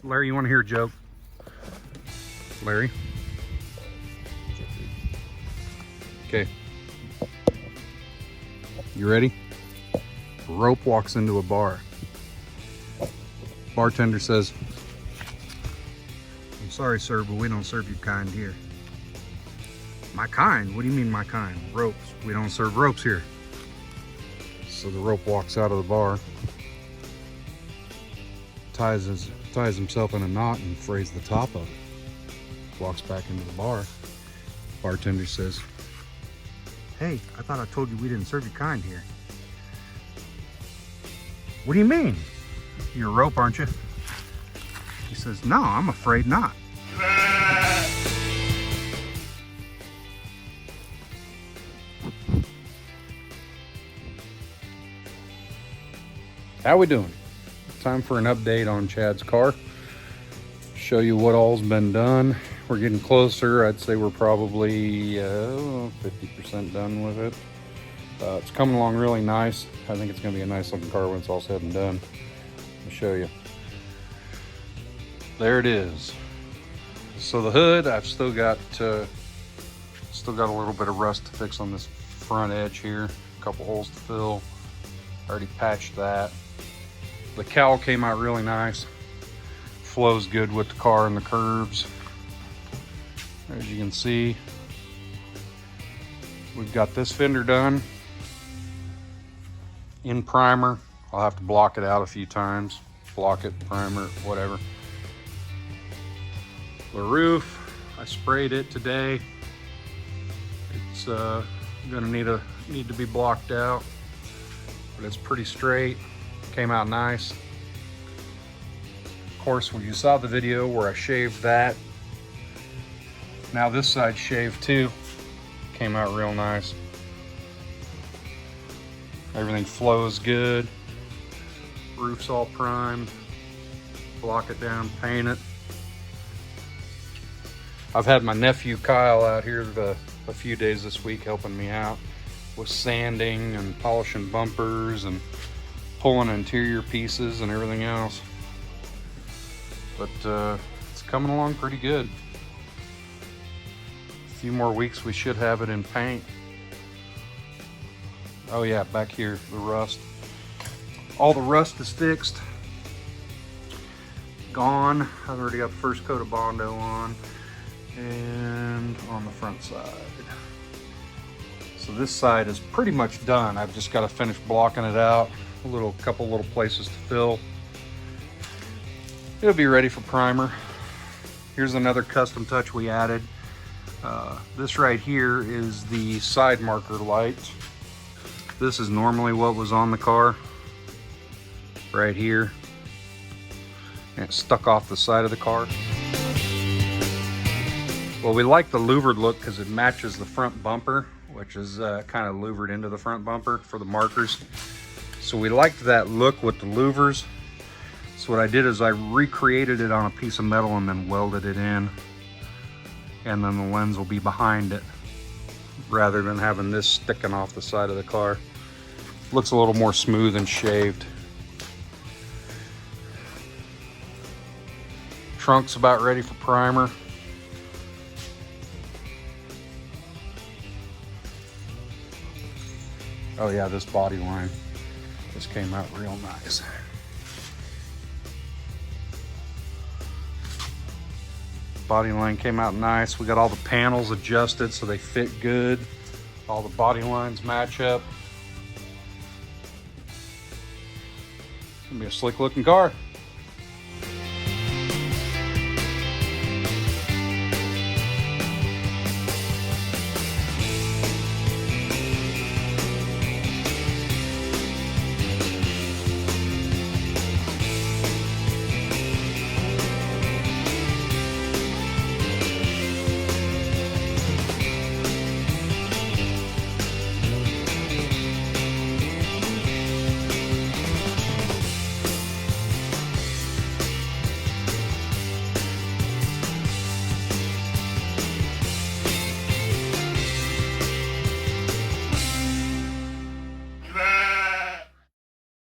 Larry, you want to hear a joke? Larry? Okay. You ready? A rope walks into a bar. Bartender says, "I'm sorry, sir, but we don't serve your kind here." "My kind? What do you mean my kind?" "Ropes. We don't serve ropes here." So the rope walks out of the bar, ties himself in a knot and frays the top of it. Walks back into the bar. Bartender says, "Hey, I thought I told you we didn't serve your kind here." "What do you mean? You're a rope, aren't you?" He says, "No, I'm afraid not." How we doing? Time for an update on Chad's car. Show you what all's been done. We're getting closer. I'd say we're probably 50% done with it. It's coming along really nice. I think it's going to be a nice looking car when it's all said and done. I'll show you. There it is. So the hood, I've still got a little bit of rust to fix on this front edge here. A couple holes to fill. Already patched that. The cowl came out really nice. Flows good with the car and the curves. As you can see, we've got this fender done in primer. I'll have to block it out a few times. Block it, primer, whatever. The roof, I sprayed it today. It's gonna need to be blocked out, but it's pretty straight. Came out nice. Of course, when you saw the video where I shaved that, now this side shaved too. Came out real nice. Everything flows good. Roof's all primed. Block it down, paint it. I've had my nephew Kyle out here a few days this week helping me out with sanding and polishing bumpers and pulling interior pieces and everything else. But it's coming along pretty good. A few more weeks we should have it in paint. Oh yeah, back here, the rust. All the rust is fixed. Gone. I've already got the first coat of Bondo on. And on the front side. So this side is pretty much done. I've just got to finish blocking it out. Couple little places to fill. It'll be ready for primer. Here's another custom touch we added. This right here is the side marker light. This is normally what was on the car. Right here. And it's stuck off the side of the car. Well, we like the louvered look because it matches the front bumper, which is kind of louvered into the front bumper for the markers. So we liked that look with the louvers. So what I did is I recreated it on a piece of metal and then welded it in. And then the lens will be behind it rather than having this sticking off the side of the car. Looks a little more smooth and shaved. Trunk's about ready for primer. Oh yeah, this body line. This came out real nice. Body line came out nice. We got all the panels adjusted so they fit good. All the body lines match up. It's gonna be a slick looking car.